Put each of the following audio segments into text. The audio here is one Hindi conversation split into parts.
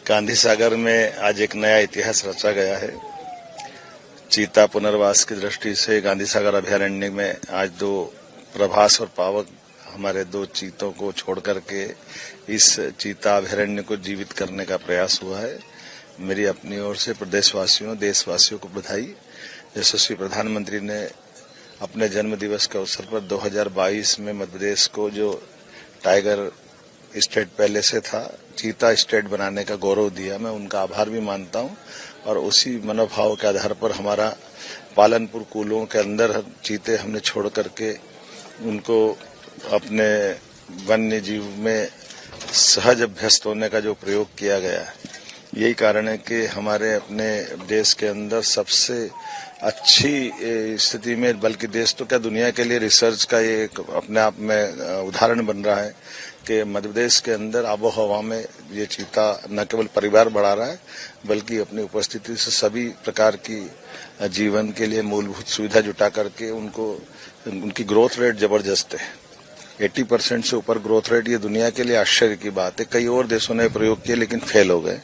गांधी सागर में आज एक नया इतिहास रचा गया है। चीता पुनर्वास की दृष्टि से गांधी सागर अभयारण्य में आज दो प्रभास और पावक हमारे दो चीतों को छोड़ करके इस चीता अभयारण्य को जीवित करने का प्रयास हुआ है। मेरी अपनी ओर से प्रदेशवासियों देशवासियों को बधाई। यशस्वी प्रधानमंत्री ने अपने जन्म दिवस के अवसर पर 2022 में मध्य प्रदेश को जो टाइगर स्टेट पहले से था चीता स्टेट बनाने का गौरव दिया। मैं उनका आभार भी मानता हूं और उसी मनोभाव के आधार पर हमारा पालनपुर कूलों के अंदर चीते हमने छोड़ करके उनको अपने वन्य जीव में सहज अभ्यस्त होने का जो प्रयोग किया गया है, यही कारण है कि हमारे अपने देश के अंदर सबसे अच्छी स्थिति में, बल्कि देश तो क्या दुनिया के लिए रिसर्च का ये एक अपने आप में उदाहरण बन रहा है कि मध्य प्रदेश के अंदर आबो हवा में ये चीता न केवल परिवार बढ़ा रहा है बल्कि अपनी उपस्थिति से सभी प्रकार की जीवन के लिए मूलभूत सुविधा जुटा करके उनकी ग्रोथ रेट जबरदस्त है। 80% से ऊपर ग्रोथ रेट, ये दुनिया के लिए आश्चर्य की बात है। कई और देशों ने प्रयोग किए लेकिन फेल हो गए।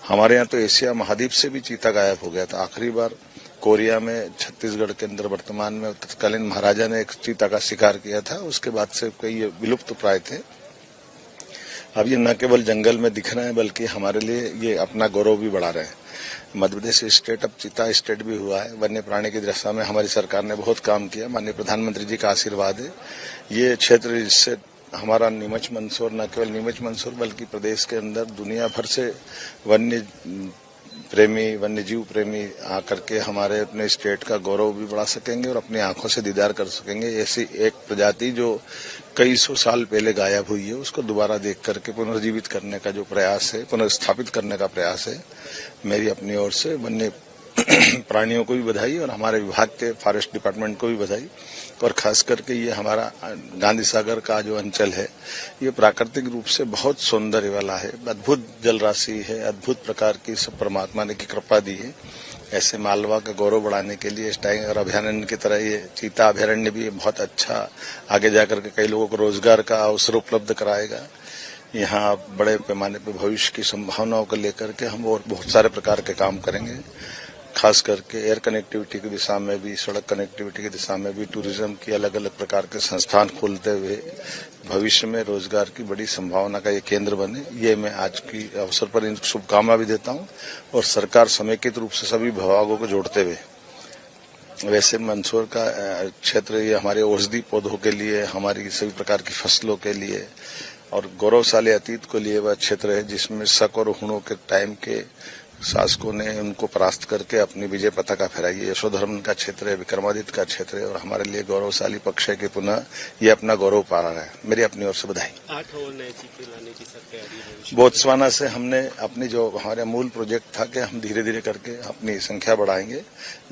हमारे यहाँ तो एशिया महाद्वीप से भी चीता गायब हो गया था। आखिरी बार कोरिया में छत्तीसगढ़ के अंदर वर्तमान में तत्कालीन महाराजा ने एक चीता का शिकार किया था। उसके बाद से कई विलुप्त प्राय थे। अब ये न केवल जंगल में दिख रहे हैं बल्कि हमारे लिए ये अपना गौरव भी बढ़ा रहे हैं। मध्य प्रदेश स्टेट अब चीता स्टेट भी हुआ है। वन्य प्राणी की दशा में हमारी सरकार ने बहुत काम किया। माननीय प्रधानमंत्री जी का आशीर्वाद है। ये क्षेत्र जिससे हमारा नीमच मंदसौर, न केवल नीमच मंदसौर बल्कि प्रदेश के अंदर दुनिया भर से वन्य प्रेमी, वन्य जीव प्रेमी आकर के हमारे अपने स्टेट का गौरव भी बढ़ा सकेंगे और अपनी आंखों से दीदार कर सकेंगे। ऐसी एक प्रजाति जो कई सौ साल पहले गायब हुई है, उसको दोबारा देख करके पुनर्जीवित करने का जो प्रयास है, पुनर्स्थापित करने का प्रयास है। मेरी अपनी ओर से वन्य प्राणियों को भी बधाई और हमारे विभाग के फॉरेस्ट डिपार्टमेंट को भी बधाई। और खास करके ये हमारा गांधी सागर का जो अंचल है, ये प्राकृतिक रूप से बहुत सौंदर्य वाला है। अद्भुत जल राशि है, अद्भुत प्रकार की सब परमात्मा ने की कृपा दी है। ऐसे मालवा का गौरव बढ़ाने के लिए इस टाइगर अभयारण्य की तरह ये चीता अभयारण्य भी बहुत अच्छा आगे जाकर के कई लोगों को रोजगार का अवसर उपलब्ध कराएगा। यहाँ बड़े पैमाने पर भविष्य की संभावनाओं को लेकर के हम और बहुत सारे प्रकार के काम करेंगे। खास करके एयर कनेक्टिविटी की दिशा में भी, सड़क कनेक्टिविटी की दिशा में भी टूरिज्म की अलग अलग प्रकार के संस्थान खोलते हुए भविष्य में रोजगार की बड़ी संभावना का ये केंद्र बने। ये मैं आज की अवसर पर इन शुभकामना भी देता हूँ और सरकार समेकित रूप से सभी विभागों को जोड़ते हुए, वैसे मंदसौर का क्षेत्र ये हमारे औषधि पौधों के लिए, हमारी सभी प्रकार की फसलों के लिए और गौरवशाली अतीत को लिए वह क्षेत्र है जिसमें शक और हुणों के टाइम के शासकों ने उनको परास्त करके अपनी विजय पताका फहराई है। यशोधर्मन का क्षेत्र है, विक्रमादित्य का क्षेत्र है और हमारे लिए गौरवशाली पक्ष है कि पुनः ये अपना गौरव पा रहा है। मेरी अपनी ओर से बधाई। 8 और नए चीते लाने की सर तैयारी है। बोत्सवाना से हमने अपनी जो हमारा मूल प्रोजेक्ट था कि हम धीरे धीरे करके अपनी संख्या बढ़ाएंगे।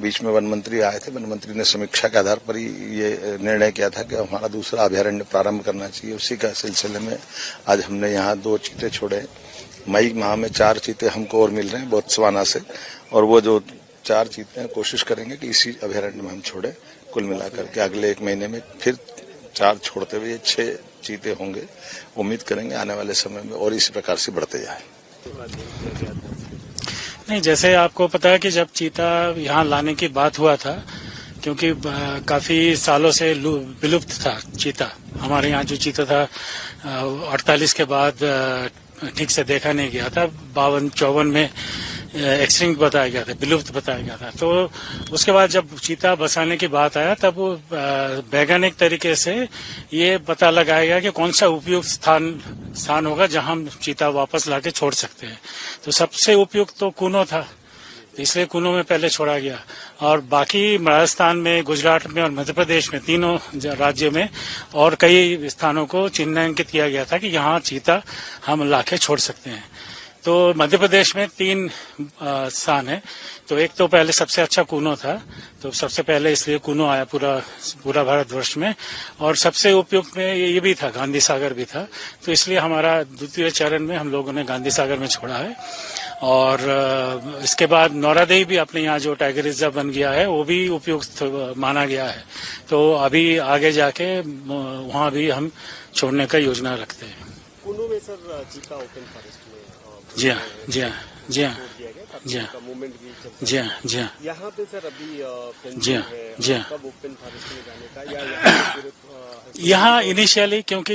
बीच में वन मंत्री आए थे। वन मंत्री ने समीक्षा के आधार पर ही ये निर्णय किया था कि हमारा दूसरा अभयारण्य प्रारंभ करना चाहिए। उसी का सिलसिले में आज हमने यहाँ 2 चीते छोड़े। मई माह में 4 चीते हमको और मिल रहे हैं बोत्सवाना से और वो जो 4 चीते हैं कोशिश करेंगे कि इसी अभयारण्य में हम छोड़े। कुल मिलाकर के अगले 1 महीने में फिर 4 छोड़ते हुए 6 चीते होंगे। उम्मीद करेंगे आने वाले समय में और इसी प्रकार से बढ़ते जाए। नहीं, जैसे आपको पता है कि जब चीता यहाँ लाने की बात हुआ था, क्योंकि काफी सालों से विलुप्त था चीता। हमारे यहाँ जो चीता था 48 के बाद ठीक से देखा नहीं गया था। 52-54 में एक्सटिंक्ट बताया गया था, विलुप्त बताया गया था। तो उसके बाद जब चीता बसाने की बात आया तब वो वैज्ञानिक तरीके से ये पता लगाया गया कि कौन सा उपयुक्त स्थान होगा जहां हम चीता वापस लाके छोड़ सकते हैं। तो सबसे उपयुक्त तो कूनो था, इसलिए कूनो में पहले छोड़ा गया और बाकी राजस्थान में, गुजरात में और मध्य प्रदेश में, तीनों राज्यों में और कई स्थानों को चिन्हांकित किया गया था कि यहाँ चीता हम लाके छोड़ सकते हैं। तो मध्य प्रदेश में 3 स्थान है। तो एक तो पहले सबसे अच्छा कूनो था, तो सबसे पहले इसलिए कूनो आया पूरा भारतवर्ष में। और सबसे उपयुक्त में ये भी था, गांधी सागर भी था। तो इसलिए हमारा द्वितीय चरण में हम लोगों ने गांधी सागर में छोड़ा है। और इसके बाद नौरादेवी भी अपने यहाँ जो टाइगर रिजर्व बन गया है वो भी उपयुक्त माना गया है। तो अभी आगे जाके वहाँ भी हम छोड़ने का योजना रखते हैं। कुल्लू में सर चीता ओपन फॉरेस्ट में जी हाँ, जी हाँ, जी हाँ, छोड़ दिया गया ताकि जी हाँ। उनका मूवमेंट भी चल जी हाँ, जी हाँ, यहाँ पे सर अभी जी फेंसिंग हाँ, है, जी हाँ। कब ओपन था इसमें जाने का या यहाँ पे यहाँ इनिशियली क्योंकि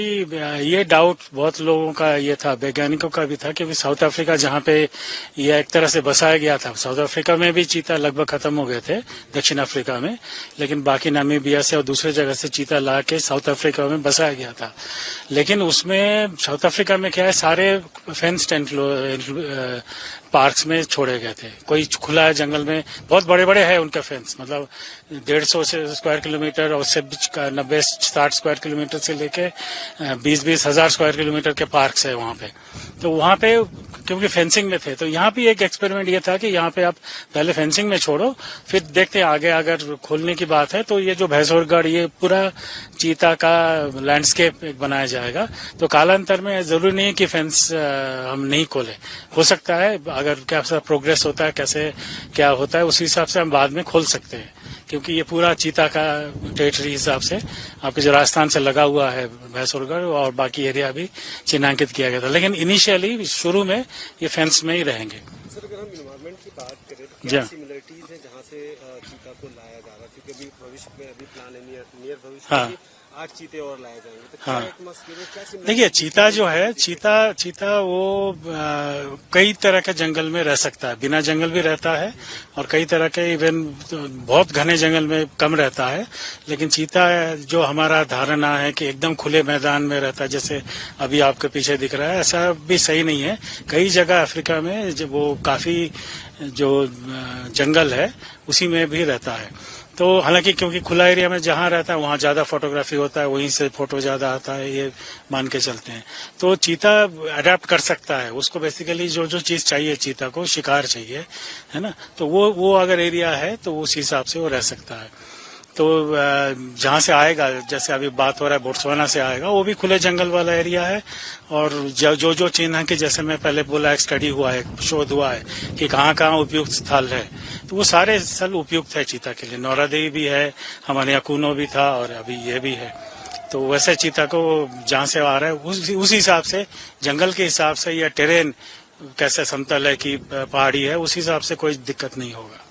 ये डाउट बहुत लोगों का ये था, वैज्ञानिकों का भी था, क्योंकि साउथ अफ्रीका जहाँ पे ये एक तरह से बसाया गया था, साउथ अफ्रीका में भी चीता लगभग खत्म हो गए थे, दक्षिण अफ्रीका में, लेकिन बाकी नामीबिया से और दूसरे जगह से चीता ला के साउथ अफ्रीका में बसाया गया था। लेकिन उसमें साउथ अफ्रीका में क्या है, सारे फेंस पार्क्स में छोड़े गए थे। कोई खुला है जंगल में, बहुत बड़े बड़े है उनका फेंस, मतलब 150 से स्क्वायर किलोमीटर और उससे 90-60 स्क्वायर किलोमीटर से लेके 20-20 हजार स्क्वायर किलोमीटर के पार्क्स है वहां पे। तो वहां पे क्योंकि फेंसिंग में थे, तो यहाँ भी एक एक्सपेरिमेंट ये था कि यहाँ पे आप पहले फेंसिंग में छोड़ो, फिर देखते हैं आगे अगर खोलने की बात है तो ये जो भैंसोरगढ़ ये पूरा चीता का लैंडस्केप एक बनाया जाएगा। तो कालांतर में जरूरी नहीं है कि फेंस हम नहीं खोले, हो सकता है अगर कैसा प्रोग्रेस होता है, कैसे क्या होता है, उस हिसाब से हम बाद में खोल सकते हैं, क्योंकि ये पूरा चीता का टेरिटरी हिसाब से आपके जो राजस्थान से लगा हुआ है भैंसोरगढ़ और बाकी एरिया भी चिन्हांकित किया गया था। लेकिन इनिशियली शुरू में ये फेंस में ही रहेंगे। सर अगर हम इन्वायरमेंट की बात करें तो जी क्या सिमिलरिटीज है जहाँ से चीता को लाया जा रहा है, क्योंकि अभी भविष्य में अभी प्लान है नियर भविष्य हाँ। में 8 चीते और लाए जाएंगे, तो हाँ। क्या एटमॉस्फेयर में क्या similarities देखिए, चीता जो है, चीता वो कई तरह के जंगल में रह सकता है, बिना जंगल भी रहता है और कई तरह के इवन बहुत घने जंगल में कम रहता है। लेकिन चीता जो हमारा धारणा है कि एकदम खुले मैदान में रहता है, जैसे अभी आपके पीछे दिख रहा है, ऐसा भी सही नहीं है। कई जगह अफ्रीका में जो वो काफी जो जंगल है उसी में भी रहता है। तो हालांकि क्योंकि खुला एरिया में जहां रहता है वहां ज्यादा फोटोग्राफी होता है, वहीं से फोटो ज्यादा आता है, ये मान के चलते हैं। तो चीता अडेप्ट कर सकता है, उसको बेसिकली जो जो चीज चाहिए, चीता को शिकार चाहिए, है ना, तो वो अगर एरिया है तो उस हिसाब से वो रह सकता है। तो जहां से आएगा, जैसे अभी बात हो रहा है बोट्सवाना से आएगा, वो भी खुले जंगल वाला एरिया है। और जो चिन्ह के, जैसे मैं पहले बोला, एक स्टडी हुआ है, शोध हुआ है कि कहाँ कहाँ उपयुक्त स्थल है, तो वो सारे स्थल उपयुक्त है चीता के लिए। नौरादेवी भी है, हमारे यहाँ कूनो भी था और अभी ये भी है। तो वैसे चीता को जहाँ से आ रहा है उस हिसाब से, जंगल के हिसाब से या टेरेन कैसे समतल है कि पहाड़ी है, उस हिसाब से कोई दिक्कत नहीं होगा।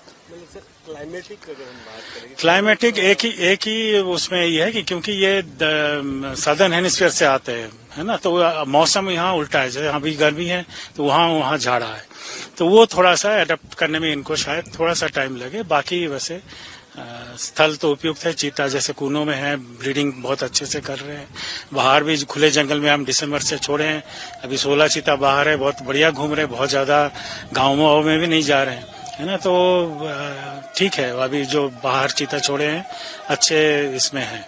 क्लाइमेटिक अगर हम बात करें, क्लाइमेटिक एक ही उसमें ये है कि क्योंकि ये सदर्न हेमिस्फीयर से आते हैं, है ना, तो मौसम यहाँ उल्टा है। जैसे अभी गर्मी है तो वहाँ जाड़ा है, तो वो थोड़ा सा अडेप्ट करने में इनको शायद थोड़ा सा टाइम लगे। बाकी वैसे स्थल तो उपयुक्त है। चीता जैसे कूनो में है, ब्रीडिंग बहुत अच्छे से कर रहे हैं। बाहर भी खुले जंगल में हम दिसंबर से छोड़े हैं, अभी 16 चीता बाहर है, बहुत बढ़िया घूम रहे हैं, बहुत ज्यादा गाँव में भी नहीं जा रहे हैं, है ना। तो ठीक है, अभी जो बाहर चीता छोड़े हैं अच्छे इसमें हैं।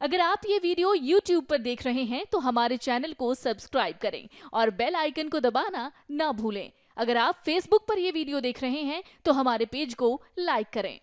अगर आप ये वीडियो YouTube पर देख रहे हैं तो हमारे चैनल को सब्सक्राइब करें और बेल आइकन को दबाना ना भूलें। अगर आप Facebook पर ये वीडियो देख रहे हैं तो हमारे पेज को लाइक करें।